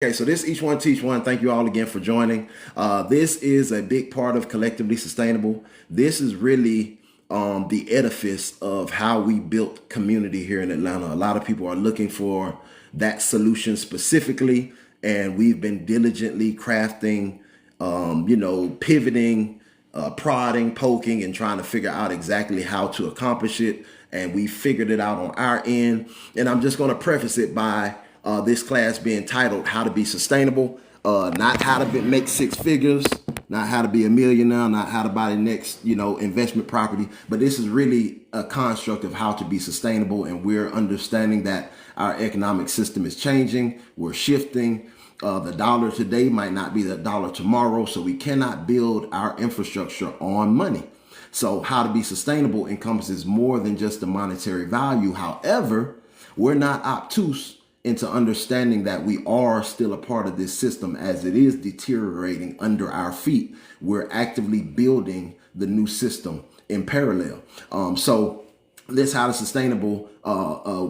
Okay, so this Each One Teach One. Thank you all again for joining. This is a big part of Collectively Sustainable. This is really the edifice of how we built community here in Atlanta. A lot of people are looking for that solution specifically, and we've been diligently crafting, pivoting, prodding, poking, and trying to figure out exactly how to accomplish it. And we figured it out on our end. And I'm just going to preface it by this class being titled How to Be Sustainable, not how to make six figures, not how to be a millionaire, not how to buy the next, investment property, but this is really a construct of how to be sustainable. And we're understanding that our economic system is changing, we're shifting. The dollar today might not be the dollar tomorrow, so we cannot build our infrastructure on money. So how to be sustainable encompasses more than just the monetary value. However, we're not obtuse into understanding that we are still a part of this system as it is deteriorating under our feet. We're actively building the new system in parallel. So this How to Sustainable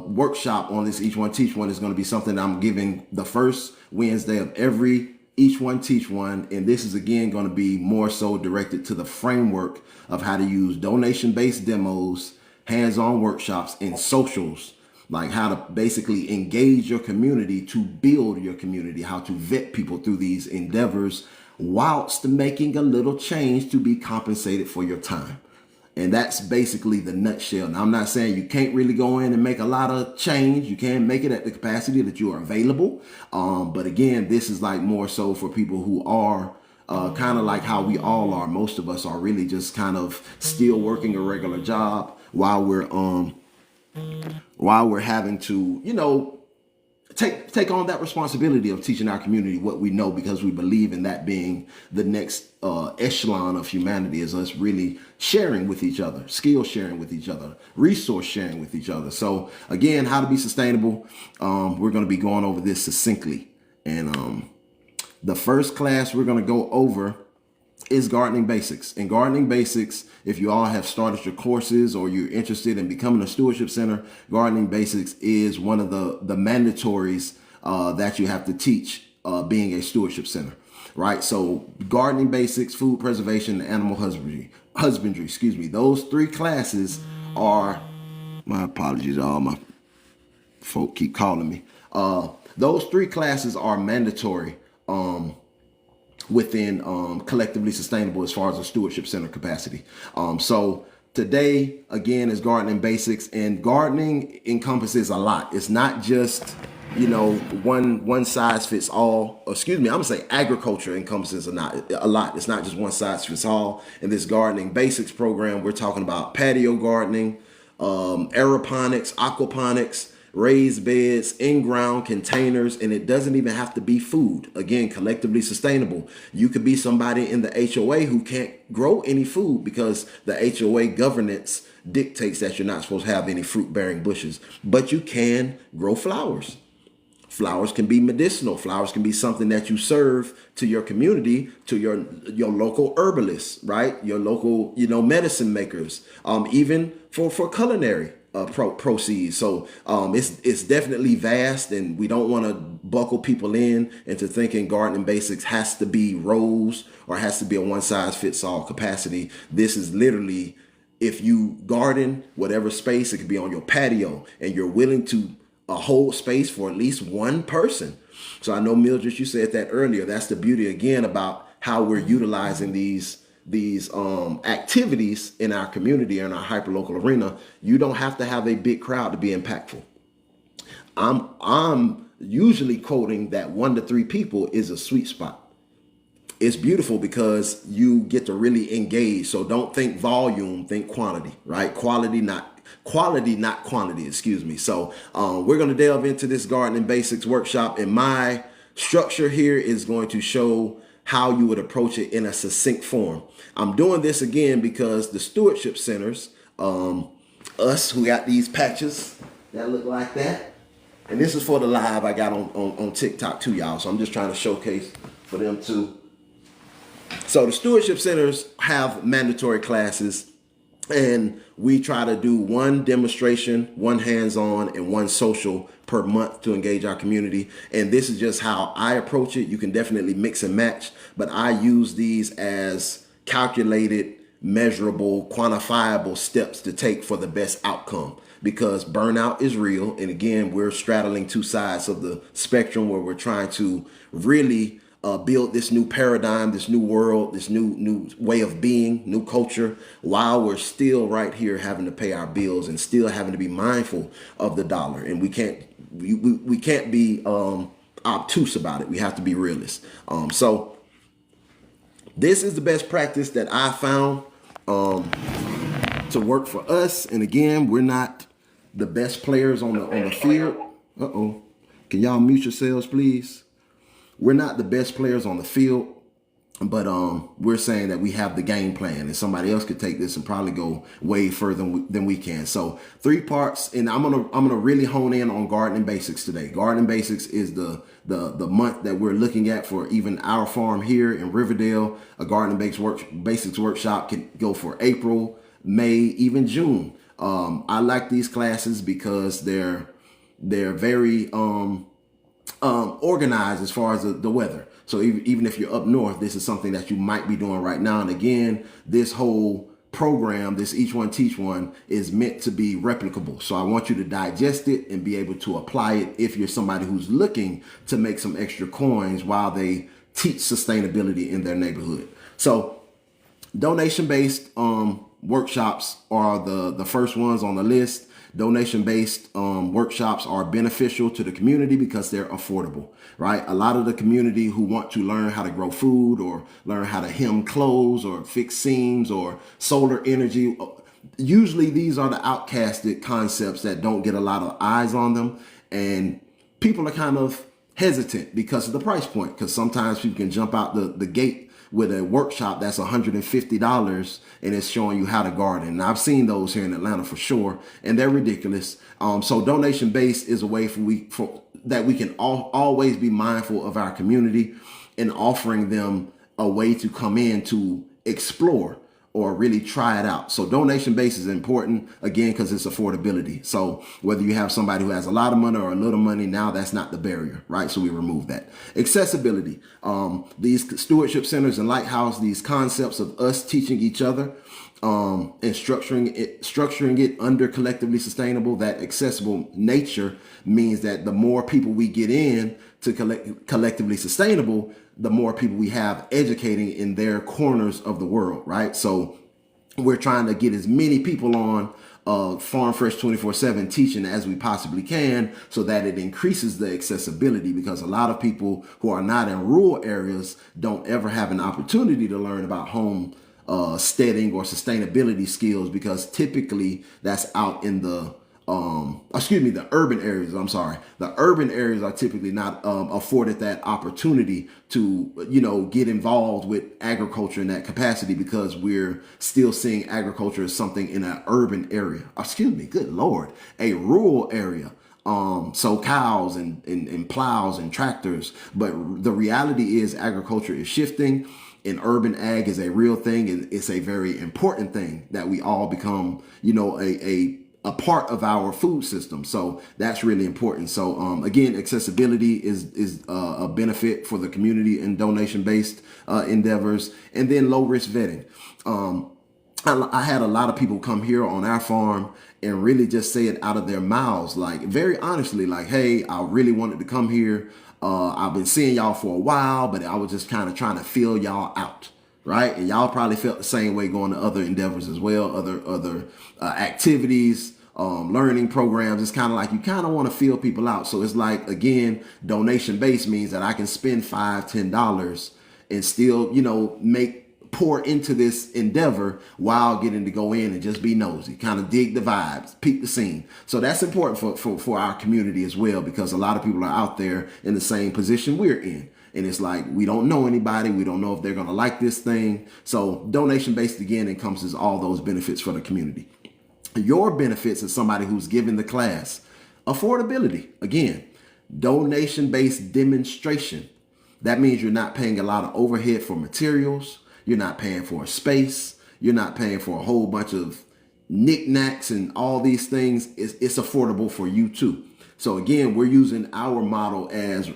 workshop on this Each One Teach One is going to be something that I'm giving the first Wednesday of every Each One Teach One. And this is again going to be more so directed to the framework of how to use donation-based demos, hands-on workshops, and socials, like how to basically engage your community to build your community, how to vet people through these endeavors whilst making a little change to be compensated for your time. And that's basically the nutshell. Now, I'm not saying you can't really go in and make a lot of change. You can make it at the capacity that you are available. But again, this is like more so for people who are kind of like how we all are. Most of us are really just kind of still working a regular job while we're having to, take on that responsibility of teaching our community what we know, because we believe in that being the next echelon of humanity, is us really sharing with each other, skill sharing with each other, resource sharing with each other. So again, how to be sustainable. We're going to be going over this succinctly. And the first class we're going to go over is gardening basics. And gardening basics, if you all have started your courses or you're interested in becoming a stewardship center, gardening basics is one of the mandatories that you have to teach being a stewardship center, right? So gardening basics, food preservation, and animal husbandry, excuse me. Those three classes are, my apologies, all my folk keep calling me. Those three classes are mandatory within Collectively Sustainable as far as a stewardship center capacity. So today, again, is gardening basics, and gardening encompasses a lot. It's not just, one size fits all. Excuse me, I'm gonna say agriculture encompasses a lot. It's not just one size fits all. In this gardening basics program, we're talking about patio gardening, aeroponics, aquaponics, raised beds, in-ground containers, and it doesn't even have to be food. Again, collectively sustainable. You could be somebody in the HOA who can't grow any food because the HOA governance dictates that you're not supposed to have any fruit-bearing bushes, but you can grow flowers. Flowers can be medicinal. Flowers can be something that you serve to your community, to your local herbalists, right? Your local, medicine makers, even for culinary proceeds. So it's definitely vast, and we don't want to buckle people into thinking gardening basics has to be rows or has to be a one size fits all capacity. This is literally, if you garden whatever space, it could be on your patio, and you're willing to hold space for at least one person. So I know, Mildred, you said that earlier. That's the beauty again about how we're utilizing these activities in our community, in our hyperlocal arena. You don't have to have a big crowd to be impactful. I'm usually quoting that 1 to 3 people is a sweet spot. It's beautiful because you get to really engage. So don't think volume, think quantity, right? Quality, not quantity, excuse me. So we're going to delve into this gardening basics workshop, and my structure here is going to show how you would approach it in a succinct form. I'm doing this again because the stewardship centers, us who got these patches that look like that, and this is for the live I got on TikTok too, y'all. So I'm just trying to showcase for them too. So the stewardship centers have mandatory classes And we try to do one demonstration, one hands-on, and one social per month to engage our community. And this is just how I approach it. You can definitely mix and match, but I use these as calculated, measurable, quantifiable steps to take for the best outcome, because burnout is real. And again, we're straddling two sides of the spectrum where we're trying to really build this new paradigm, this new world, this new way of being, new culture, while we're still right here having to pay our bills and still having to be mindful of the dollar. And we can't be obtuse about it. We have to be realists. So this is the best practice that I found to work for us. And again, we're not the best players on the field. Uh-oh. Can y'all mute yourselves, please? We're not the best players on the field, but we're saying that we have the game plan, and somebody else could take this and probably go way further than we can. So 3 parts, and I'm gonna really hone in on gardening basics today. Gardening basics is the month that we're looking at for even our farm here in Riverdale. A gardening basics workshop can go for April, May, even June. I like these classes because they're very organized as far as the weather. So even if you're up north, this is something that you might be doing right now. And again, this whole program, this Each One Teach One, is meant to be replicable. So I want you to digest it and be able to apply it if you're somebody who's looking to make some extra coins while they teach sustainability in their neighborhood. So donation-based workshops are the first ones on the list. Donation-based workshops are beneficial to the community because they're affordable, right? A lot of the community who want to learn how to grow food or learn how to hem clothes or fix seams or solar energy, usually these are the outcasted concepts that don't get a lot of eyes on them. And people are kind of hesitant because of the price point, because sometimes people can jump out the gate with a workshop that's $150 and it's showing you how to garden. And I've seen those here in Atlanta for sure, and they're ridiculous. So donation based is a way for that we can always be mindful of our community and offering them a way to come in to explore or really try it out. So donation based is important, again, because it's affordability. So whether you have somebody who has a lot of money or a little money, now that's not the barrier, right? So we remove that. Accessibility. These stewardship centers and lighthouse, these concepts of us teaching each other and structuring it under collectively sustainable, that accessible nature means that the more people we get in to collectively sustainable, the more people we have educating in their corners of the world, right? So we're trying to get as many people on Farm Fresh 24/7 teaching as we possibly can, so that it increases the accessibility, because a lot of people who are not in rural areas don't ever have an opportunity to learn about home steading or sustainability skills, because typically that's out in the urban areas. The urban areas are typically not afforded that opportunity to, get involved with agriculture in that capacity, because we're still seeing agriculture as something in an urban area. Good Lord, a rural area. So cows and plows and tractors. But the reality is agriculture is shifting, and urban ag is a real thing, and it's a very important thing that we all become, a part of our food system. So that's really important. So again, accessibility is a benefit for the community in donation-based endeavors. And then low-risk vetting. I had a lot of people come here on our farm and really just say it out of their mouths, like very honestly, like, hey, I really wanted to come here. I've been seeing y'all for a while, but I was just kind of trying to feel y'all out. Right. And y'all probably felt the same way going to other endeavors as well, other activities, learning programs. It's kind of like you kind of want to feel people out. So it's like, again, donation based means that I can spend $5-10 and still, pour into this endeavor while getting to go in and just be nosy, kind of dig the vibes, peep the scene. So that's important for our community as well, because a lot of people are out there in the same position we're in. And it's like, we don't know anybody. We don't know if they're going to like this thing. So donation-based, again, encompasses all those benefits for the community. Your benefits as somebody who's giving the class: affordability. Again, donation-based demonstration. That means you're not paying a lot of overhead for materials. You're not paying for a space. You're not paying for a whole bunch of, knickknacks and all these things, it's affordable for you too. So again, we're using our model as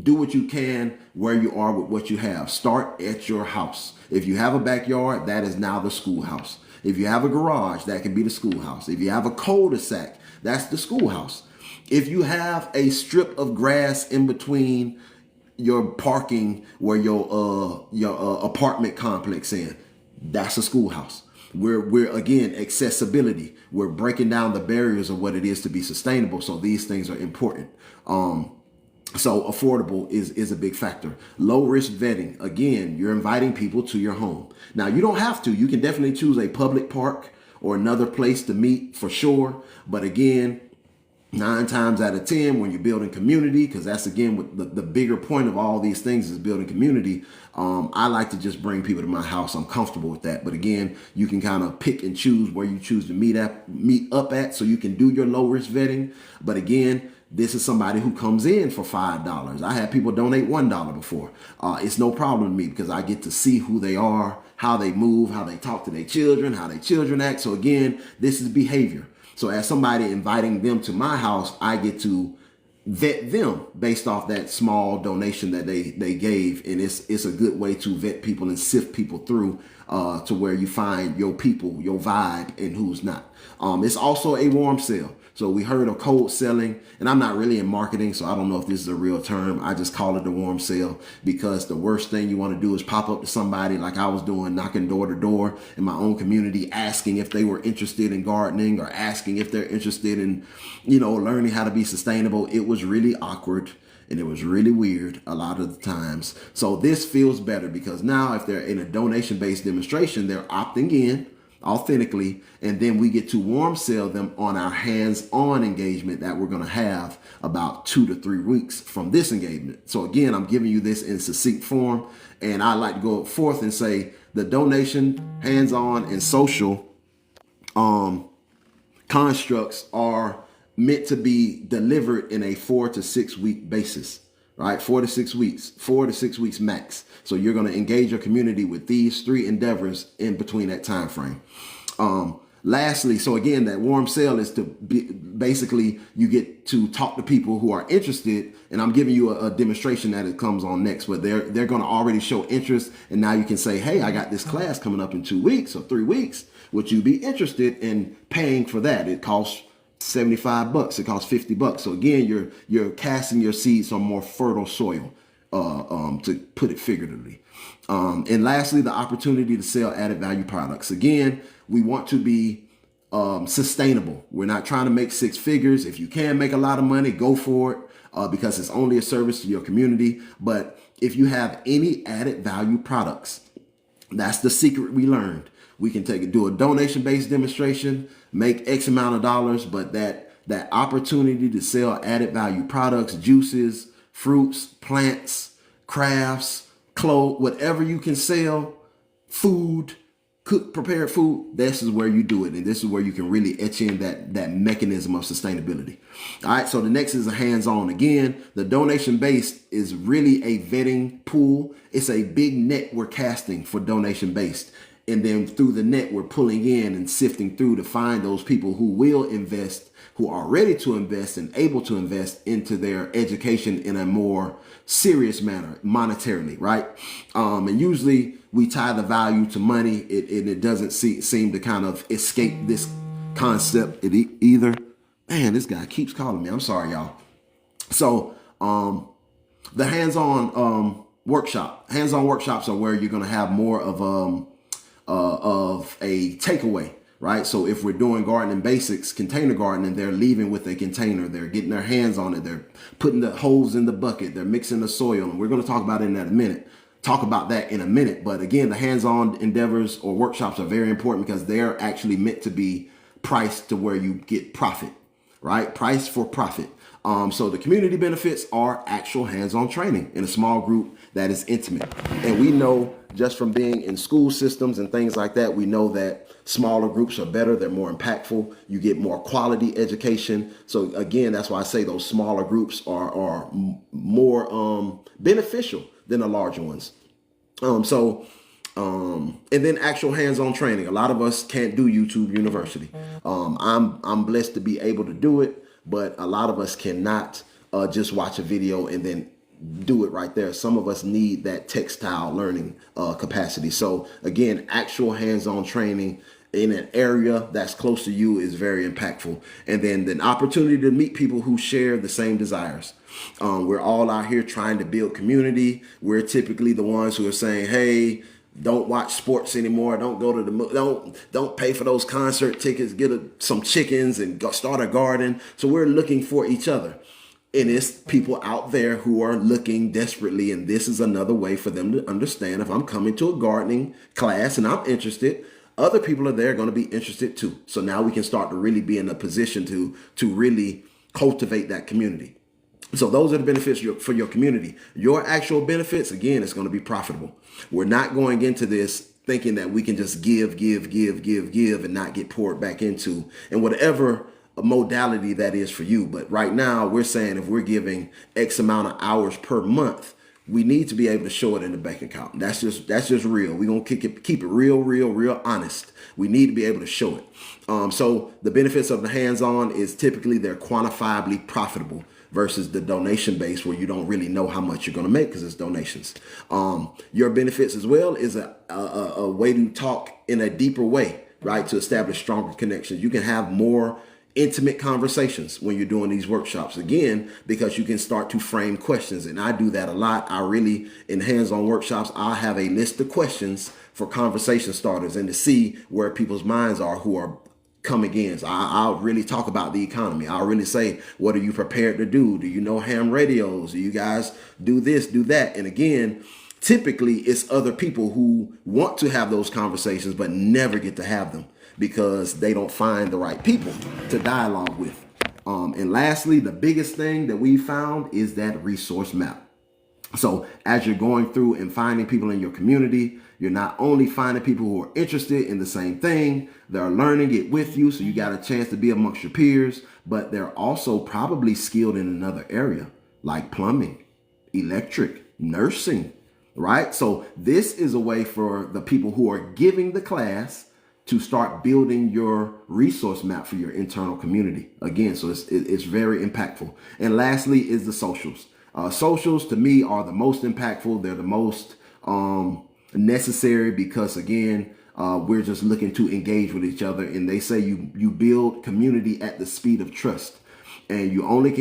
do what you can where you are with what you have. Start at your house. If you have a backyard, that is now the schoolhouse. If you have a garage, that can be the schoolhouse. If you have a cul-de-sac, that's the schoolhouse. If you have a strip of grass in between your parking where your apartment complex in, that's a schoolhouse. We're again, accessibility. We're breaking down the barriers of what it is to be sustainable. So these things are important. So affordable is a big factor. Low risk vetting. Again, you're inviting people to your home. Now you don't have to. You can definitely choose a public park or another place to meet for sure. But again, 9 times out of 10, when you're building community, because that's again what the bigger point of all these things is building community. I like to just bring people to my house. I'm comfortable with that. But again, you can kind of pick and choose where you choose to meet up at, so you can do your low risk vetting. But again, this is somebody who comes in for $5. I had people donate $1 before. It's no problem to me because I get to see who they are, how they move, how they talk to their children, how their children act. So again, this is behavior. So as somebody inviting them to my house, I get to vet them based off that small donation that they gave. And it's a good way to vet people and sift people through to where you find your people, your vibe, and who's not. It's also a warm sale. So we heard of cold selling, and I'm not really in marketing, so I don't know if this is a real term. I just call it a warm sale because the worst thing you want to do is pop up to somebody like I was doing, knocking door to door in my own community, asking if they were interested in gardening or asking if they're interested in, learning how to be sustainable. It was really awkward and it was really weird a lot of the times. So this feels better because now if they're in a donation-based demonstration, they're opting in authentically, and then we get to warm sell them on our hands-on engagement that we're going to have about 2 to 3 weeks from this engagement. So again, I'm giving you this in succinct form, and I like to go forth and say the donation, hands-on, and social constructs are meant to be delivered in a 4 to 6 week basis. Right, 4 to 6 weeks max. So you're going to engage your community with these 3 endeavors in between that time frame. Lastly, so again, that warm sale is to basically you get to talk to people who are interested, and I'm giving you a demonstration that it comes on next, but they're going to already show interest, and now you can say, hey, I got this class coming up in 2 weeks or 3 weeks. Would you be interested in paying for that? It costs $75. It costs $50. So again, you're casting your seeds on more fertile soil, to put it figuratively. And lastly, the opportunity to sell added value products. Again, we want to be sustainable. We're not trying to make 6 figures. If you can make a lot of money, go for it because it's only a service to your community. But if you have any added value products, that's the secret we learned. We can do a donation-based demonstration, make X amount of dollars, but that opportunity to sell added value products, juices, fruits, plants, crafts, clothes, whatever you can sell, food, prepared food, this is where you do it. And this is where you can really etch in that mechanism of sustainability. All right, so the next is a hands-on. Again, the donation-based is really a vetting pool. It's a big net we're casting for donation-based. And then through the net, we're pulling in and sifting through to find those people who will invest, who are ready to invest and able to invest into their education in a more serious manner, monetarily, right? And usually we tie the value to money. It doesn't seem to kind of escape this concept either. Man, this guy keeps calling me. I'm sorry, y'all. So the hands-on workshops are where you're going to have more of a takeaway, right? So if we're doing gardening basics, container gardening, they're leaving with a container, they're getting their hands on it, they're putting the holes in the bucket, they're mixing the soil, and we're going to talk about that in a minute. But again, the hands-on endeavors or workshops are very important because they're actually meant to be priced to where you get profit, right? Price for profit. So the community benefits are actual hands-on training in a small group that is intimate. And we know just from being in school systems and things like that, we know that smaller groups are better. They're more impactful. You get more quality education. So again, that's why I say those smaller groups are more beneficial than the larger ones. So And then actual hands-on training. A lot of us can't do YouTube University. I'm blessed to be able to do it, but a lot of us cannot just watch a video and then do it right there. Some of us need that textile learning capacity. So again, actual hands-on training in an area that's close to you is very impactful. And then the opportunity to meet people who share the same desires. We're all out here trying to build community. We're typically the ones who are saying, hey, don't watch sports anymore. Don't go to don't pay for those concert tickets. Get some chickens and go start a garden. So we're looking for each other. And it's people out there who are looking desperately. And this is another way for them to understand if I'm coming to a gardening class and I'm interested, other people are there going to be interested too. So now we can start to really be in a position to really cultivate that community. So those are the benefits for your community. Your actual benefits, again, it's going to be profitable. We're not going into this thinking that we can just give, and not get poured back into, and whatever modality that is for you. But right now, we're saying if we're giving X amount of hours per month, we need to be able to show it in the bank account. That's just real. We're gonna keep it real honest. We need to be able to show it. So the benefits of the hands-on is typically they're quantifiably profitable versus the donation base where you don't really know how much you're going to make because it's donations. Your benefits as well is a way to talk in a deeper way, right? To establish stronger connections. You can have more intimate conversations when you're doing these workshops, again, because you can start to frame questions. And I do that a lot. In hands-on workshops, I have a list of questions for conversation starters and to see where people's minds are who are coming in. So I'll really talk about the economy. I'll really say, what are you prepared to do? Do you know ham radios? Do you guys do this, do that? And again, typically it's other people who want to have those conversations but never get to have them because they don't find the right people to dialogue with. And lastly, the biggest thing that we found is that resource map. So as you're going through and finding people in your community, you're not only finding people who are interested in the same thing, they're learning it with you, so you got a chance to be amongst your peers, but they're also probably skilled in another area like plumbing, electric, nursing, right? So this is a way for the people who are giving the class to start building your resource map for your internal community. Again, so it's very impactful. And lastly is the socials. Socials to me are the most impactful. They're the most necessary because again, we're just looking to engage with each other. And they say you build community at the speed of trust, and you only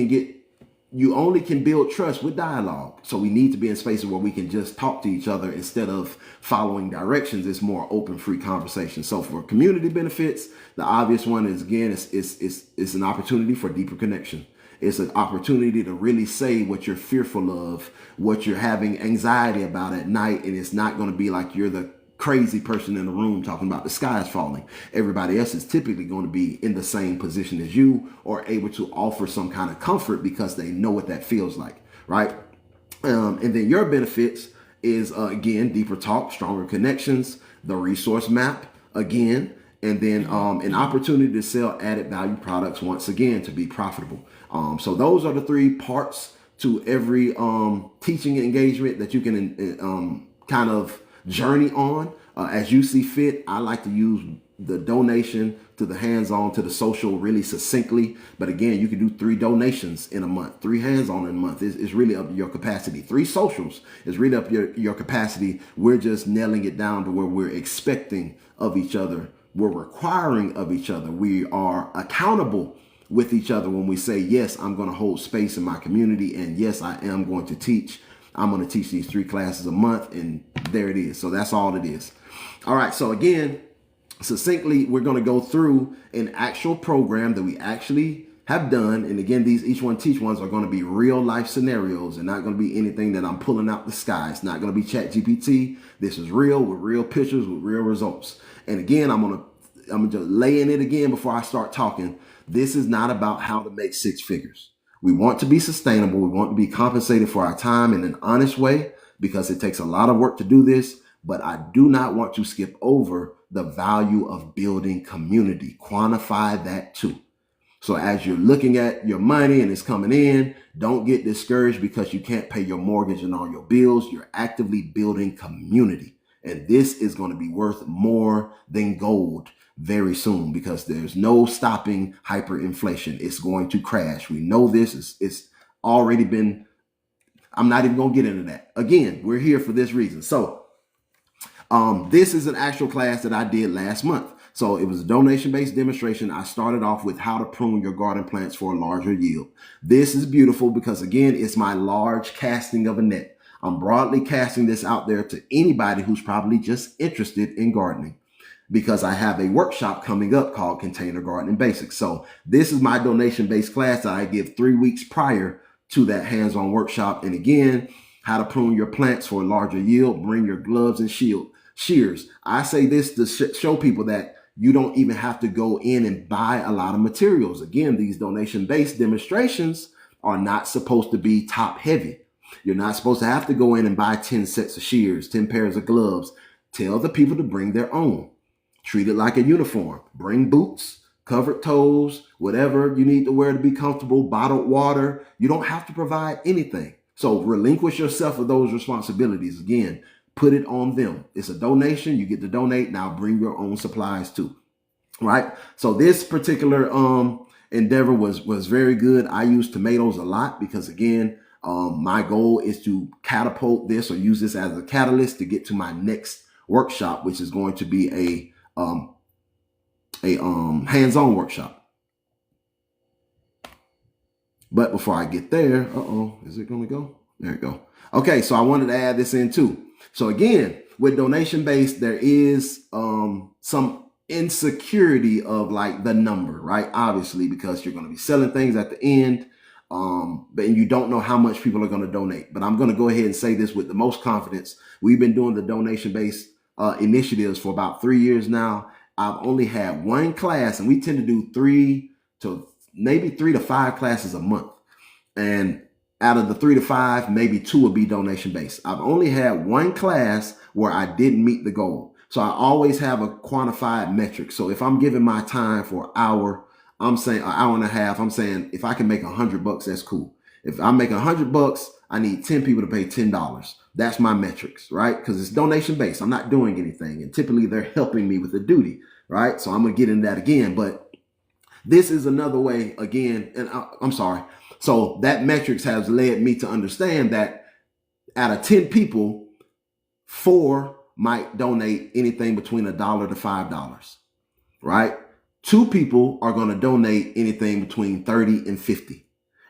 can build trust with dialogue. So we need to be in spaces where we can just talk to each other instead of following directions. It's more open, free conversation. So for community benefits, the obvious one is, again, it's an opportunity for deeper connection. It's an opportunity to really say what you're fearful of, what you're having anxiety about at night. And it's not going to be like you're the crazy person in the room talking about the sky is falling. Everybody else is typically going to be in the same position as you or able to offer some kind of comfort because they know what that feels like, right? And then your benefits is, again, deeper talk, stronger connections, the resource map, again, and then an opportunity to sell added value products once again to be profitable. So those are the three parts to every teaching engagement that you can kind of journey on as you see fit. I like to use the donation to the hands-on to the social really succinctly. But again, you can do 3 donations in a month, 3 hands-on in a month. It's really up to your capacity. 3 socials is really up your capacity. We're just nailing it down to where we're expecting of each other. We're requiring of each other. We are accountable with each other when we say, yes, I'm going to hold space in my community. And yes, I am going to teach. I'm going to teach these 3 classes a month. And there it is. So that's all it is. All right. So again, succinctly, we're going to go through an actual program that we actually have done. And again, these each one teach ones are going to be real life scenarios and not going to be anything that I'm pulling out the sky. It's not going to be ChatGPT. This is real with real pictures with real results. And again, I'm going to just lay in it again before I start talking. This is not about how to make 6 figures. We want to be sustainable. We want to be compensated for our time in an honest way because it takes a lot of work to do this. But I do not want to skip over the value of building community. Quantify that too. So as you're looking at your money and it's coming in, don't get discouraged because you can't pay your mortgage and all your bills. You're actively building community. And this is going to be worth more than gold very soon, because there's no stopping hyperinflation. It's going to crash. We know this. It's already been, I'm not even going to get into that. Again, we're here for this reason. So this is an actual class that I did last month. So it was a donation-based demonstration. I started off with how to prune your garden plants for a larger yield. This is beautiful because, again, it's my large casting of a net. I'm broadly casting this out there to anybody who's probably just interested in gardening, because I have a workshop coming up called Container Gardening Basics. So this is my donation-based class that I give 3 weeks prior to that hands-on workshop. And again, how to prune your plants for a larger yield, bring your gloves and shears. I say this to show people that you don't even have to go in and buy a lot of materials. Again, these donation-based demonstrations are not supposed to be top heavy. You're not supposed to have to go in and buy 10 sets of shears, 10 pairs of gloves. Tell the people to bring their own. Treat it like a uniform. Bring boots, covered toes, whatever you need to wear to be comfortable, bottled water. You don't have to provide anything. So relinquish yourself of those responsibilities. Again, put it on them. It's a donation. You get to donate. Now bring your own supplies too. Right? So this particular endeavor was very good. I use tomatoes a lot because, again, my goal is to catapult this or use this as a catalyst to get to my next workshop, which is going to be a hands-on workshop. But before I get there, is it going to go? There we go. Okay, so I wanted to add this in too. So again, with donation-based, there is some insecurity of like the number, right? Obviously, because you're going to be selling things at the end, but you don't know how much people are going to donate. But I'm going to go ahead and say this with the most confidence. We've been doing the donation-based initiatives for about 3 years now. I've only had one class, and we tend to do 3 to 5 classes a month. And out of the 3 to 5, maybe 2 will be donation based. I've only had one class where I didn't meet the goal. So I always have a quantified metric. So if I'm giving my time for an hour, I'm saying an hour and a half, I'm saying if I can make $100, that's cool. If I make $100, I need 10 people to pay $10. That's my metrics, right? Because it's donation based. I'm not doing anything. And typically they're helping me with the duty, right? So I'm going to get into that again. But this is another way, again, and I'm sorry. So that metrics has led me to understand that out of 10 people, 4 might donate anything between $1 to $5, right? 2 people are going to donate anything between 30 and 50.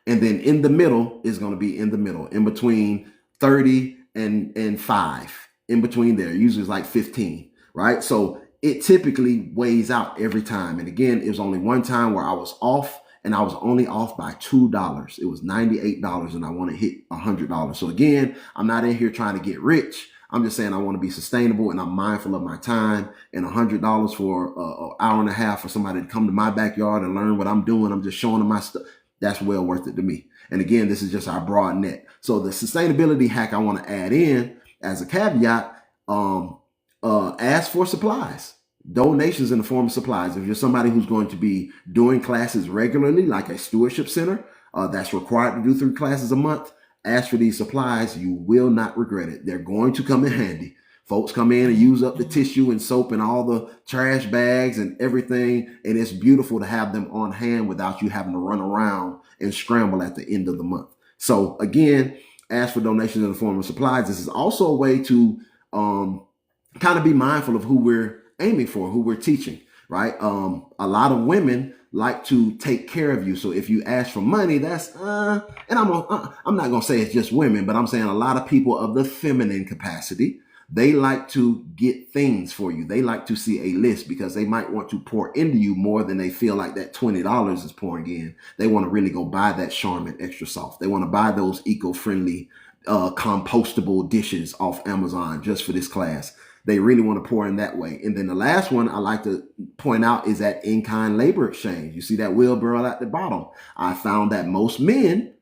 And then in the middle is going to be in the middle, in between 30 and 5, in between there. Usually it's like 15, right? So it typically weighs out every time. And again, it was only one time where I was off, and I was only off by $2. It was $98, and I want to hit $100. So again, I'm not in here trying to get rich. I'm just saying I want to be sustainable, and I'm mindful of my time. And $100 for an hour and a half for somebody to come to my backyard and learn what I'm doing. I'm just showing them my stuff. That's well worth it to me. And again, this is just our broad net. So the sustainability hack I want to add in as a caveat, ask for supplies. Donations in the form of supplies. If you're somebody who's going to be doing classes regularly, like a stewardship center, that's required to do 3 classes a month, ask for these supplies. You will not regret it. They're going to come in handy. Folks come in and use up the tissue and soap and all the trash bags and everything. And it's beautiful to have them on hand without you having to run around and scramble at the end of the month. So again, ask for donations in the form of supplies. This is also a way to kind of be mindful of who we're aiming for, who we're teaching, right? A lot of women like to take care of you. So if you ask for money, that's, and I'm not going to say it's just women, but I'm saying a lot of people of the feminine capacity, they like to get things for you. They like to see a list because they might want to pour into you more than they feel like that $20 is pouring in. They want to really go buy that Charmin Extra Soft. They want to buy those eco-friendly, compostable dishes off Amazon just for this class. They really want to pour in that way. And then the last one I like to point out is that in-kind labor exchange. You see that wheelbarrow at the bottom. I found that most men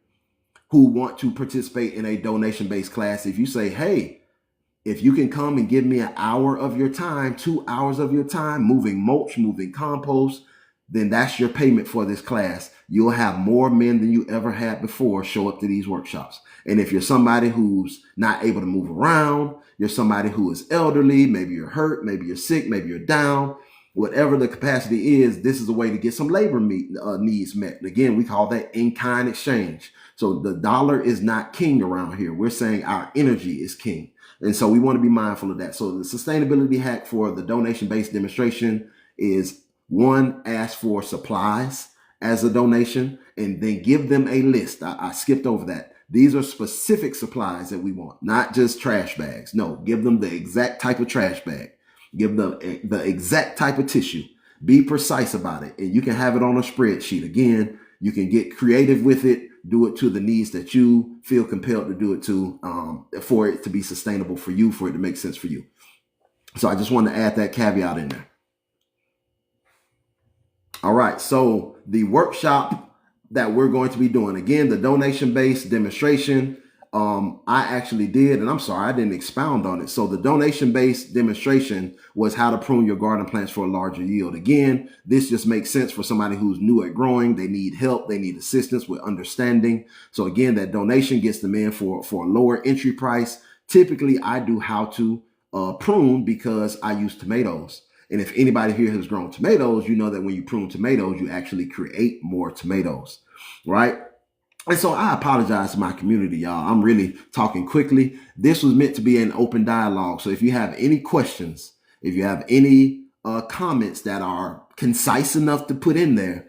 who want to participate in a donation-based class, if you say, hey, if you can come and give me an hour of your time, 2 hours of your time, moving mulch, moving compost, then that's your payment for this class. you'll have more men than you ever had before show up to these workshops. And if you're somebody who's not able to move around, you're somebody who is elderly, maybe you're hurt, maybe you're sick, maybe you're down, whatever the capacity is, this is a way to get some labor needs met. Again, we call that in-kind exchange. So the dollar is not king around here. We're saying our energy is king. And so we want to be mindful of that. So the sustainability hack for the donation-based demonstration is, one, ask for supplies as a donation and then give them a list. I skipped over that. These are specific supplies that we want, not just trash bags. No, give them the exact type of trash bag. Give them the exact type of tissue. Be precise about it. And you can have it on a spreadsheet. Again, you can get creative with it. Do it to the needs that you feel compelled to do it to, for it to be sustainable for you, for it to make sense for you. So I just want to add that caveat in there. All right. So the workshop that we're going to be doing, again, the donation-based demonstration, I actually did, and I'm sorry, I didn't expound on it. So the donation-based demonstration was how to prune your garden plants for a larger yield. Again, this just makes sense for somebody who's new at growing. They need help. They need assistance with understanding. So again, that donation gets them in for a lower entry price. Typically, I do how to prune because I use tomatoes. And if anybody here has grown tomatoes, you know that when you prune tomatoes, you actually create more tomatoes, right? And so I apologize to my community, y'all. I'm really talking quickly. This was meant to be an open dialogue. So if you have any questions, if you have any comments that are concise enough to put in there,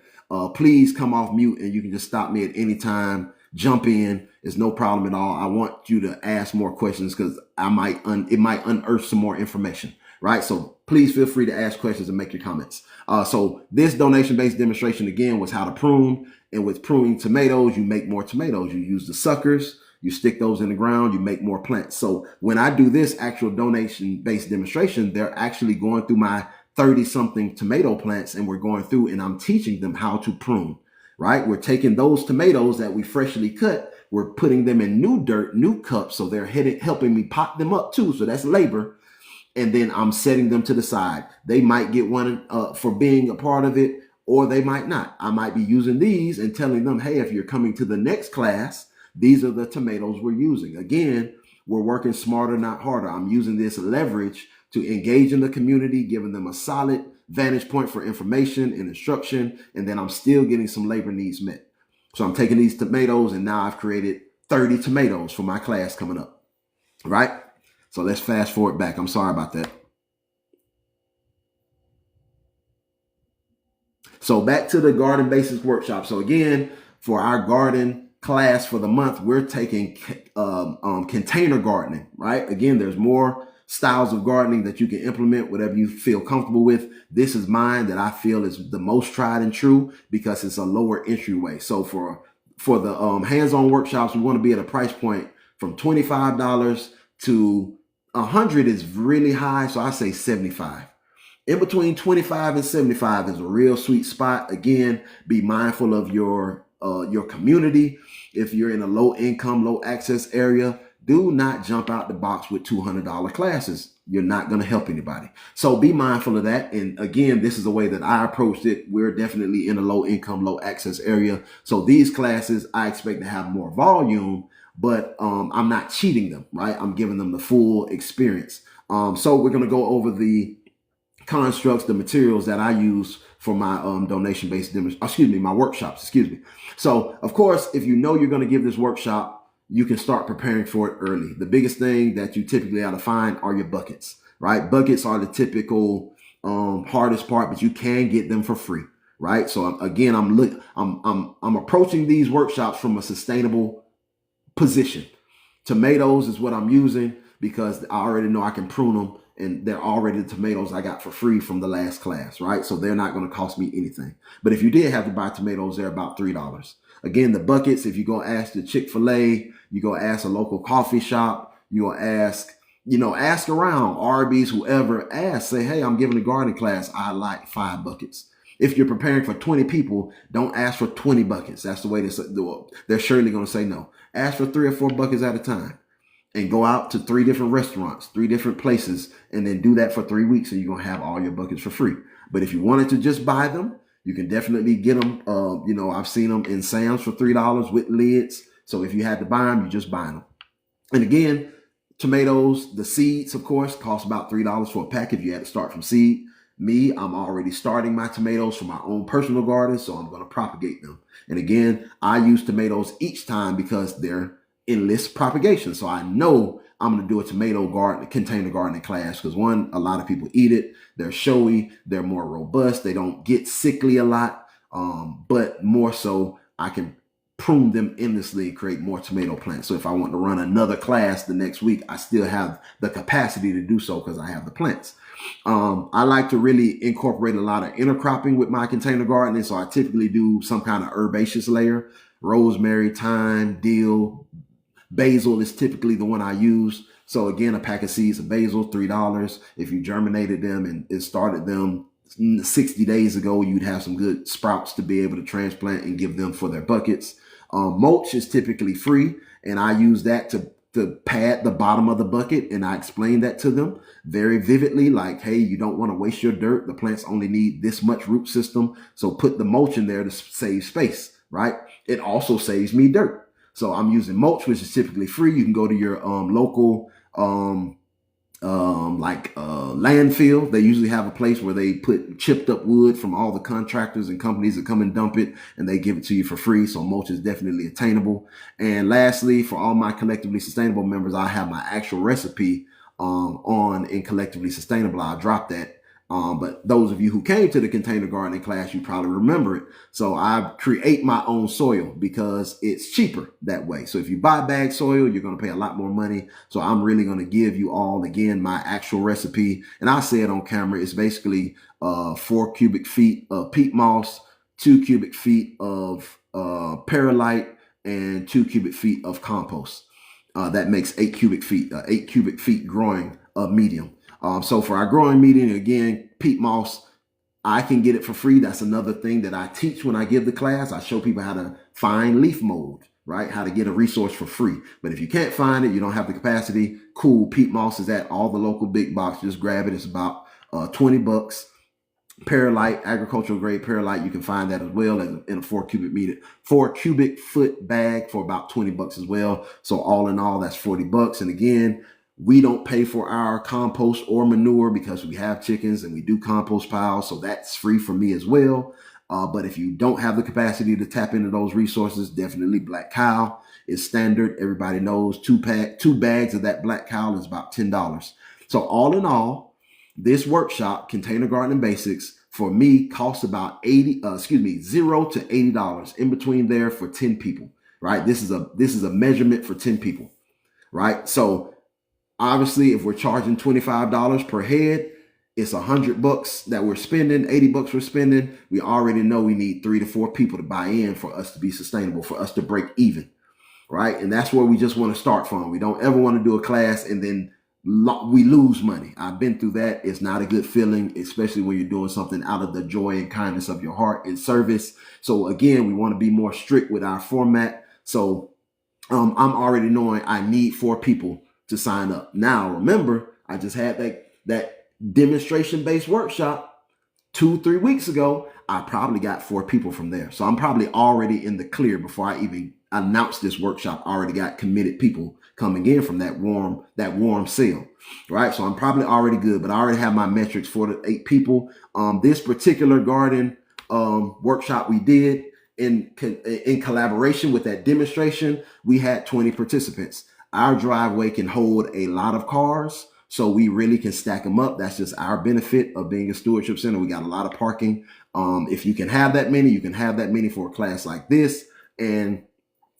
please come off mute and you can just stop me at any time. Jump in. It's no problem at all. I want you to ask more questions because it might unearth some more information, right? So please feel free to ask questions and make your comments. So this donation-based demonstration, again, was how to prune. And with pruning tomatoes, you make more tomatoes. You use the suckers, you stick those in the ground, you make more plants. So when I do this actual donation-based demonstration, they're actually going through my 30-something tomato plants, and we're going through and I'm teaching them how to prune, right? We're taking those tomatoes that we freshly cut, we're putting them in new dirt, new cups, so they're helping me pot them up too. So that's labor. And then I'm setting them to the side. They might get one for being a part of it, or they might not. I might be using these and telling them, hey, if you're coming to the next class, these are the tomatoes we're using. Again, we're working smarter, not harder. I'm using this leverage to engage in the community, giving them a solid vantage point for information and instruction, and then I'm still getting some labor needs met. So I'm taking these tomatoes and now I've created 30 tomatoes for my class coming up, right? So let's fast forward back. I'm sorry about that. So back to the garden basics workshop. So again, for our garden class for the month, we're taking container gardening, right? Again, there's more styles of gardening that you can implement, whatever you feel comfortable with. This is mine that I feel is the most tried and true because it's a lower entryway. So for the hands-on workshops, we want to be at a price point from $25 to $100 is really high. So I say $75. In between 25 and 75 is a real sweet spot. Again, be mindful of your community. If you're in a low income, low access area, do not jump out the box with $200 classes. You're not going to help anybody. So be mindful of that. And again, this is the way that I approached it. We're definitely in a low income, low access area. So these classes, I expect to have more volume, but I'm not cheating them, right? I'm giving them the full experience. So we're going to go over the constructs, the materials that I use for my donation-based my workshops, So of course, if you know you're going to give this workshop, you can start preparing for it early. The biggest thing that you typically ought to find are your buckets, right? Buckets are the typical hardest part, but you can get them for free, right? So again, I'm approaching these workshops from a sustainable position. Tomatoes is what I'm using because I already know I can prune them. And they're already the tomatoes I got for free from the last class, right? So they're not going to cost me anything. But if you did have to buy tomatoes, they're about $3. Again, the buckets, if you go ask the Chick-fil-A, you go ask a local coffee shop, you go ask around, Arby's, whoever, say, hey, I'm giving a garden class. I like 5 buckets. If you're preparing for 20 people, don't ask for 20 buckets. That's the way they're surely going to say no. Ask for 3 or 4 buckets at a time. And go out to 3 different restaurants, 3 different places, and then do that for 3 weeks, and you're going to have all your buckets for free. But if you wanted to just buy them, You can definitely get them. I've seen them in Sam's for $3 with lids. So if you had to buy them, you just buy them. And again, tomatoes, the seeds, of course, cost about $3 for a pack if you had to start from seed. Me, I'm already starting my tomatoes for my own personal garden, so I'm going to propagate them. And again, I use tomatoes each time because they're endless propagation. So I know I'm going to do a tomato garden, container gardening class because one, a lot of people eat it. They're showy. They're more robust. They don't get sickly a lot. But more so, I can prune them endlessly and create more tomato plants. So if I want to run another class the next week, I still have the capacity to do so because I have the plants. I like to really incorporate a lot of intercropping with my container gardening. So I typically do some kind of herbaceous layer. Rosemary, thyme, dill, basil is typically the one I use. So again, a pack of seeds of basil, $3. If you germinated them and started them 60 days ago, you'd have some good sprouts to be able to transplant and give them for their buckets. Mulch is typically free, and I use that to pad the bottom of the bucket, and I explain that to them very vividly, like, hey, you don't want to waste your dirt. The plants only need this much root system, so put the mulch in there to save space, right? It also saves me dirt. So I'm using mulch, which is typically free. You can go to your local landfill. They usually have a place where they put chipped up wood from all the contractors and companies that come and dump it, and they give it to you for free. So mulch is definitely attainable. And lastly, for all my collectively sustainable members, I have my actual recipe on in collectively sustainable. I'll drop that. But those of you who came to the container gardening class, you probably remember it. So I create my own soil because it's cheaper that way. So if you buy bag soil, you're going to pay a lot more money. So I'm really going to give you all, again, my actual recipe. And I say it on camera. It's basically 4 cubic feet of peat moss, 2 cubic feet of perlite, and 2 cubic feet of compost. That makes 8 cubic feet, 8 cubic feet growing medium. So for our growing medium, again, peat moss, I can get it for free. That's another thing that I teach when I give the class. I show people how to find leaf mold, right? How to get a resource for free. But if you can't find it, you don't have the capacity, cool. Peat moss is at all the local big box. Just grab it. It's about $20. Perlite, agricultural grade perlite, you can find that as well in a 4 cubic foot bag for about $20 as well. So all in all, that's $40. And again, we don't pay for our compost or manure because we have chickens and we do compost piles. So that's free for me as well. But if you don't have the capacity to tap into those resources, definitely Black Cow is standard. Everybody knows two bags of that Black Cow is about $10. So all in all, this workshop, Container Gardening Basics, for me costs about $0 to $80 in between there for 10 people, right? This is a measurement for 10 people, right? So obviously, if we're charging $25 per head, it's $100 that we're spending, $80 we're spending. We already know we need 3 to 4 people to buy in for us to be sustainable, for us to break even, right? And that's where we just want to start from. We don't ever want to do a class and then we lose money. I've been through that. It's not a good feeling, especially when you're doing something out of the joy and kindness of your heart in service. So again, we want to be more strict with our format. So I'm already knowing I need 4 people to sign up. Now, remember, I just had that demonstration-based workshop 2-3 weeks ago. I probably got 4 people from there. So I'm probably already in the clear before I even announced this workshop. I already got committed people coming in from that warm sale, right? So I'm probably already good, but I already have my metrics for the 8 people. This particular garden workshop we did in collaboration with that demonstration, we had 20 participants. Our driveway can hold a lot of cars, so we really can stack them up. That's just our benefit of being a stewardship center. We got a lot of parking. If you can have that many, you can have that many for a class like this. And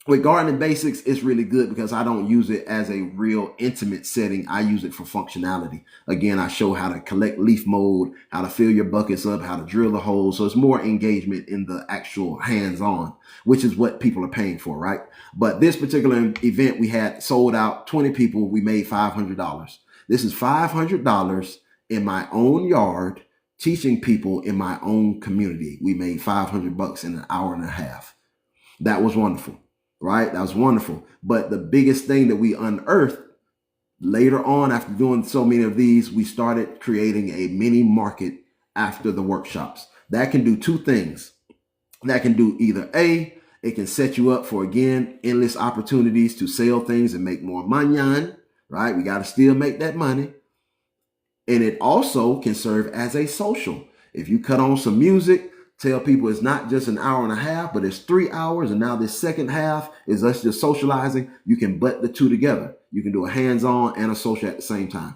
with Gardening Basics, it's really good because I don't use it as a real intimate setting. I use it for functionality. Again, I show how to collect leaf mold, how to fill your buckets up, how to drill the holes. So it's more engagement in the actual hands-on, which is what people are paying for, right? But this particular event, we had sold out 20 people. We made $500. This is $500 in my own yard, teaching people in my own community. We made $500 in an hour and a half. That was wonderful. Right? That was wonderful. But the biggest thing that we unearthed later on, after doing so many of these, we started creating a mini market after the workshops. That can do two things. That can do either A, it can set you up for, again, endless opportunities to sell things and make more money, right? We got to still make that money. And it also can serve as a social. If you cut on some music, tell people it's not just an hour and a half, but it's 3 hours. And now this second half is us just socializing. You can butt the two together. You can do a hands-on and a social at the same time.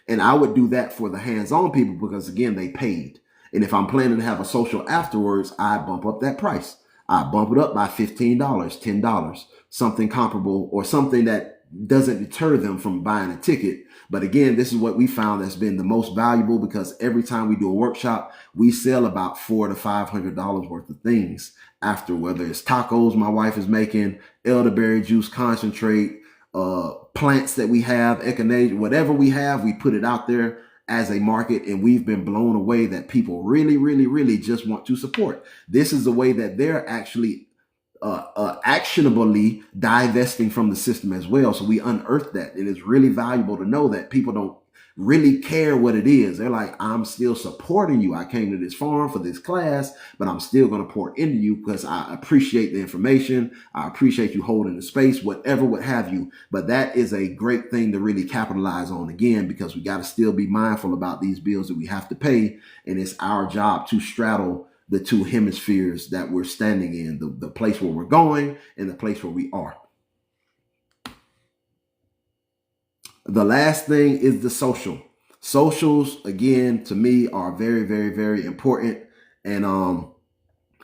And I would do that for the hands-on people because, again, they paid. And if I'm planning to have a social afterwards, I bump up that price. I bump it up by $15, $10, something comparable, or something that doesn't deter them from buying a ticket. But again, this is what we found that's been the most valuable, because every time we do a workshop, we sell about $400 to $500 worth of things after, whether it's tacos my wife is making, elderberry juice concentrate, plants that we have, echinacea, whatever we have, we put it out there as a market, and we've been blown away that people really, really, really just want to support. This is the way that they're actually actionably divesting from the system as well. So we unearthed that. It is really valuable to know that people don't really care what it is. They're like, I'm still supporting you. I came to this farm for this class, but I'm still going to pour into you because I appreciate the information. I appreciate you holding the space, whatever, what have you. But that is a great thing to really capitalize on, again, because we got to still be mindful about these bills that we have to pay. And it's our job to straddle the two hemispheres that we're standing in, the place where we're going and the place where we are. The last thing is the social. Socials, again, to me are very, very, very important. And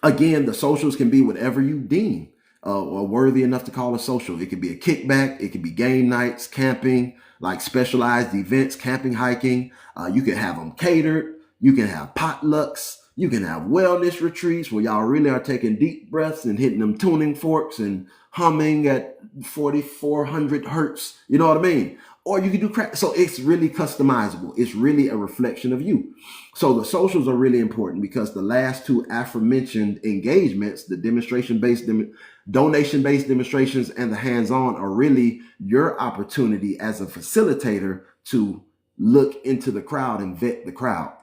again, the socials can be whatever you deem or worthy enough to call a social. It could be a kickback. It could be game nights, camping, like specialized events, camping, hiking. You can have them catered. You can have potlucks. You can have wellness retreats where y'all really are taking deep breaths and hitting them tuning forks and humming at 4,400 hertz. You know what I mean? Or you can do crack. So it's really customizable. It's really a reflection of you. So the socials are really important because the last two aforementioned engagements, the demonstration-based, donation-based demonstrations and the hands-on, are really your opportunity as a facilitator to look into the crowd and vet the crowd.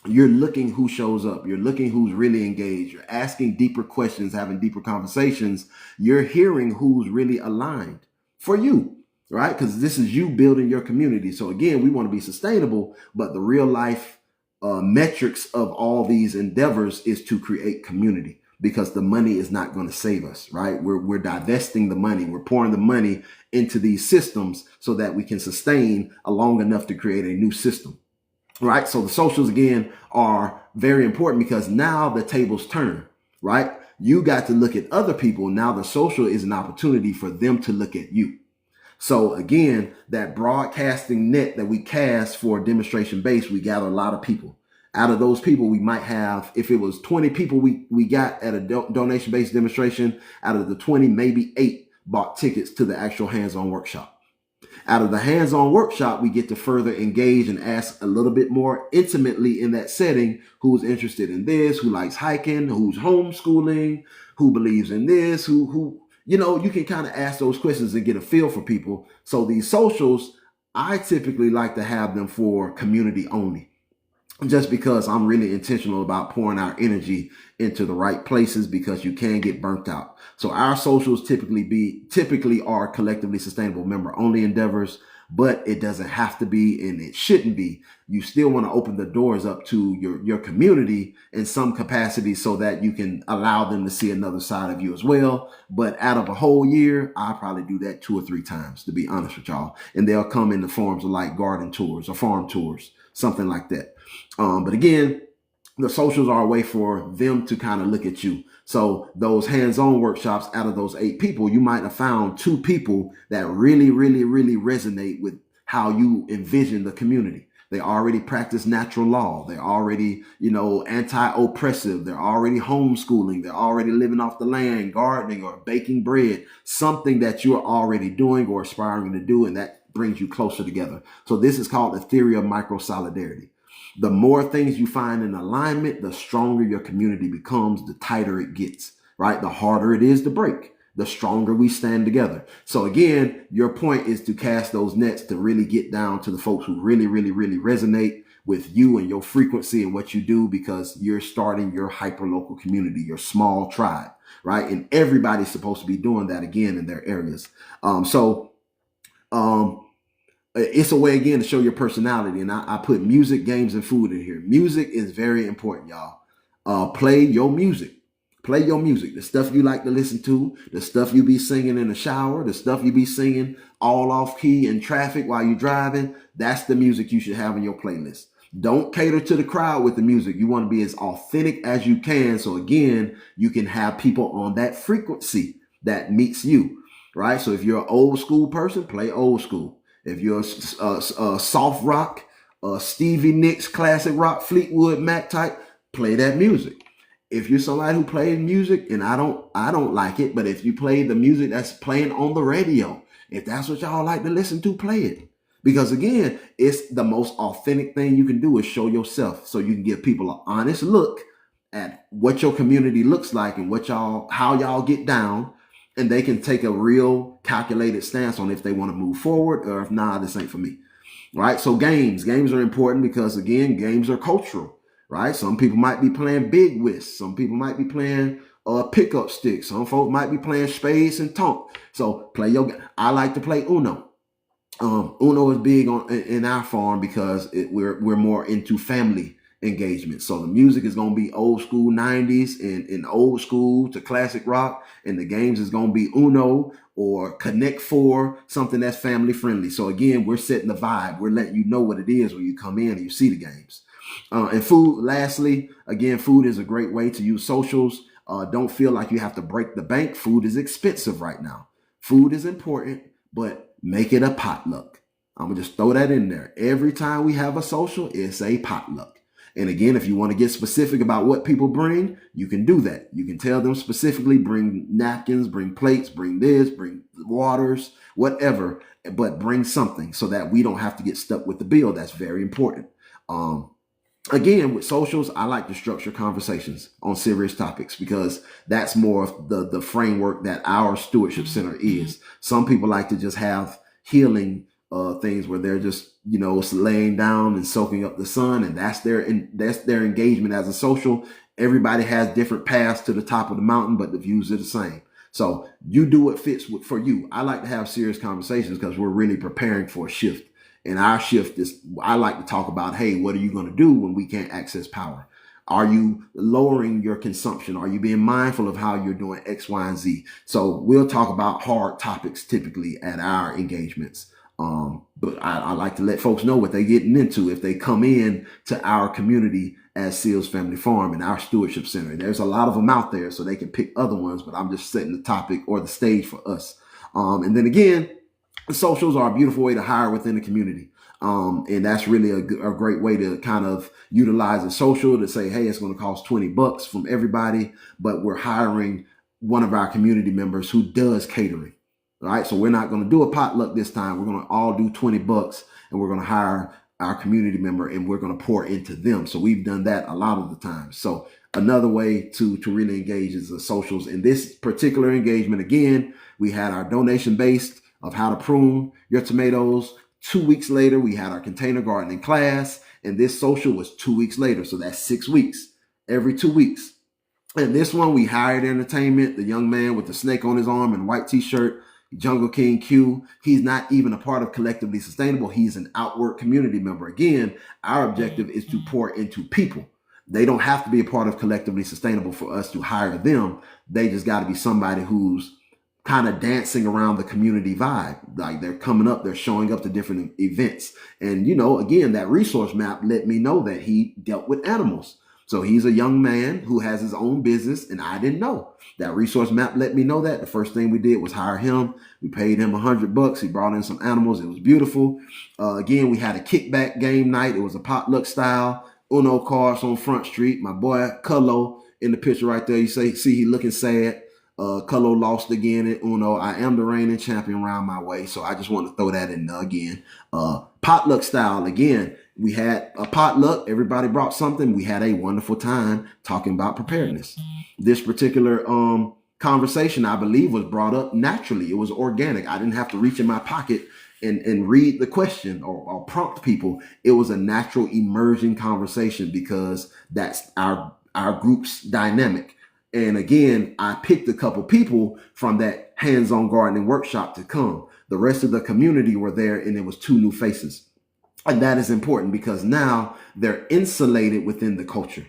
You're looking who shows up. You're looking who's really engaged. You're asking deeper questions, having deeper conversations. You're hearing who's really aligned for you, right? Because this is you building your community. So again, we want to be sustainable, but the real life metrics of all these endeavors is to create community, because the money is not going to save us, right? We're divesting the money. We're pouring the money into these systems so that we can sustain long enough to create a new system. Right. So the socials, again, are very important because now the tables turn, right? You got to look at other people. Now the social is an opportunity for them to look at you. So again, that broadcasting net that we cast for demonstration base, we gather a lot of people. Out of those people, we might have, if it was 20 people we got at a donation based demonstration, out of the 20, maybe 8 bought tickets to the actual hands-on workshop. Out of the hands-on workshop, we get to further engage and ask a little bit more intimately in that setting who's interested in this, who likes hiking, who's homeschooling, who believes in this, who you can kind of ask those questions and get a feel for people. So these socials, I typically like to have them for community only, just because I'm really intentional about pouring our energy into the right places, because you can get burnt out. So our socials typically are collectively sustainable member only endeavors, but it doesn't have to be, and it shouldn't be. You still want to open the doors up to your community in some capacity so that you can allow them to see another side of you as well. But out of a whole year, I'll probably do that 2 or 3 times, to be honest with y'all. And they'll come in the forms of like garden tours or farm tours, something like that. But again, the socials are a way for them to kind of look at you. So those hands-on workshops, out of those 8 people, you might have found 2 people that really, really, really resonate with how you envision the community. They already practice natural law. They're already, anti-oppressive. They're already homeschooling. They're already living off the land, gardening or baking bread, something that you're already doing or aspiring to do. And that brings you closer together. So this is called the theory of micro solidarity. The more things you find in alignment, the stronger your community becomes, the tighter it gets, right? The harder it is to break, the stronger we stand together. So again, your point is to cast those nets to really get down to the folks who really, really, really resonate with you and your frequency and what you do, because you're starting your hyperlocal community, your small tribe, right? And everybody's supposed to be doing that again in their areas. So it's a way again to show your personality. And I put music, games, and food in here. Music is very important, y'all. Play your music. Play your music. The stuff you like to listen to, the stuff you be singing in the shower, the stuff you be singing all off key in traffic while you're driving. That's the music you should have in your playlist. Don't cater to the crowd with the music. You want to be as authentic as you can. So again, you can have people on that frequency that meets you, right? So if you're an old school person, play old school. If you're a soft rock, Stevie Nicks, classic rock, Fleetwood Mac type, play that music. If you're somebody who plays music, and I don't like it, but if you play the music that's playing on the radio, if that's what y'all like to listen to, play it. Because again, it's the most authentic thing you can do is show yourself, so you can give people an honest look at what your community looks like and how y'all get down, and they can take a real calculated stance on if they want to move forward or if nah, this ain't for me. Right? So games are important because again, games are cultural, right? Some people might be playing big whist. Some people might be playing pickup sticks. Some folks might be playing spades and tonk. So play your game. I like to play Uno. Uno is big in our farm because we're more into family engagement. So the music is going to be old school 90s and old school to classic rock, and the games is going to be Uno or Connect Four, something that's family friendly. So again, we're setting the vibe. We're letting you know what it is when you come in and you see the games. And food, lastly, again, food is a great way to use socials. Don't feel like you have to break the bank. Food is expensive right now. Food is important, but make it a potluck. I'm going to just throw that in there. Every time we have a social, it's a potluck. And again, if you want to get specific about what people bring, you can do that. You can tell them specifically, bring napkins, bring plates, bring this, bring waters, whatever, but bring something so that we don't have to get stuck with the bill. That's very important. Again, with socials, I like to structure conversations on serious topics because that's more of the framework that our stewardship center is. Some people like to just have healing things where they're just, laying down and soaking up the sun, and that's their engagement as a social. Everybody has different paths to the top of the mountain, but the views are the same. So you do what fits for you. I like to have serious conversations because we're really preparing for a shift. And our shift is, I like to talk about, hey, what are you going to do when we can't access power? Are you lowering your consumption? Are you being mindful of how you're doing X, Y, and Z? So we'll talk about hard topics typically at our engagements. But I like to let folks know what they're getting into if they come in to our community as Seals Family Farm and our stewardship center. There's a lot of them out there, so they can pick other ones, but I'm just setting the topic or the stage for us. And then again, the socials are a beautiful way to hire within the community. And that's really a great way to kind of utilize a social to say, hey, it's going to cost $20 from everybody, but we're hiring one of our community members who does catering. All right. So we're not going to do a potluck this time. We're going to all do $20 and we're going to hire our community member and we're going to pour into them. So we've done that a lot of the time. So another way to really engage is the socials. In this particular engagement, again, we had our donation based of how to prune your tomatoes. 2 weeks later, we had our container gardening class, and this social was 2 weeks later. So that's 6 weeks, every 2 weeks. And this one, we hired entertainment, the young man with the snake on his arm and white t-shirt, Jungle King Q. He's not even a part of Collectively Sustainable. He's an outward community member. Again, our objective is to pour into people. They don't have to be a part of Collectively Sustainable for us to hire them. They just got to be somebody who's kind of dancing around the community vibe. Like they're coming up, they're showing up to different events. And, again, that resource map let me know that he dealt with animals. So he's a young man who has his own business, and I didn't know. That resource map let me know that. The first thing we did was hire him. We paid him $100. He brought in some animals. It was beautiful. Again, we had a kickback game night. It was a potluck style. Uno cards on Front Street. My boy Cullo in the picture right there. You see he looking sad. Cullo lost again at Uno. I am the reigning champion round my way. So I just want to throw that in again. Potluck style. Again, we had a potluck. Everybody brought something. We had a wonderful time talking about preparedness. This particular conversation, I believe, was brought up naturally. It was organic. I didn't have to reach in my pocket and read the question or prompt people, it was a natural emerging conversation because that's our group's dynamic. And again, I picked a couple people from that hands-on gardening workshop to come. The rest of the community were there, and it was two new faces. And that is important because now they're insulated within the culture.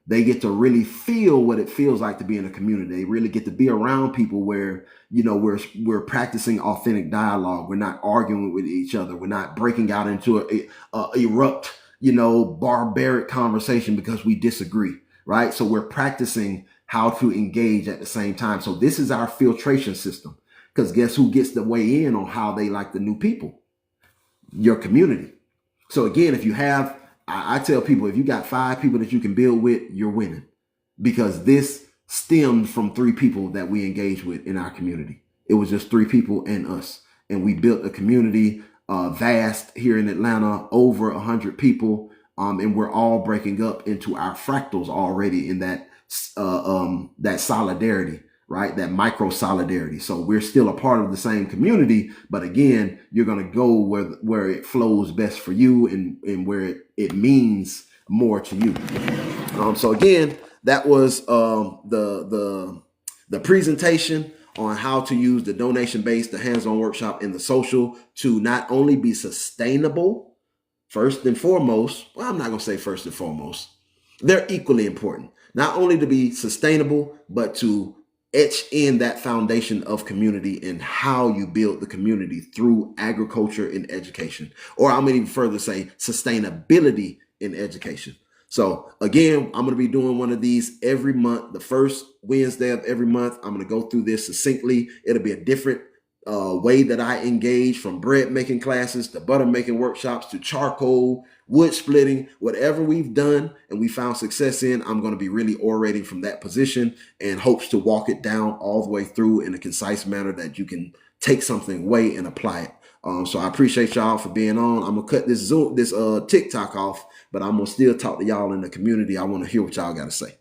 They get to really feel what it feels like to be in a community. They really get to be around people where, we're practicing authentic dialogue. We're not arguing with each other. We're not breaking out into a erupt, barbaric conversation because we disagree, right? So we're practicing how to engage at the same time. So this is our filtration system, because guess who gets to weigh in on how they like the new people? Your community. So again, if you have, I tell people, if you got 5 people that you can build with, you're winning, because this stemmed from 3 people that we engaged with in our community. It was just 3 people and us. And we built a community vast here in Atlanta, over 100 people. And we're all breaking up into our fractals already in that solidarity, right? That micro solidarity. So we're still a part of the same community, but again, you're going to go where it flows best for you and where it means more to you. So again, that was the presentation on how to use the donation-based, the hands-on workshop, and the social to not only be sustainable, first and foremost. Well, I'm not going to say first and foremost. They're equally important. Not only to be sustainable, but to etch in that foundation of community and how you build the community through agriculture and education. Or I'm going to even further say sustainability in education. So again, I'm going to be doing one of these every month. The first Wednesday of every month, I'm going to go through this succinctly. It'll be a different way that I engage, from bread making classes to butter making workshops to charcoal, wood splitting, whatever we've done and we found success in. I'm going to be really orating from that position and hopes to walk it down all the way through in a concise manner that you can take something away and apply it. So I appreciate y'all for being on. I'm going to cut this TikTok off, but I'm going to still talk to y'all in the community. I want to hear what y'all got to say.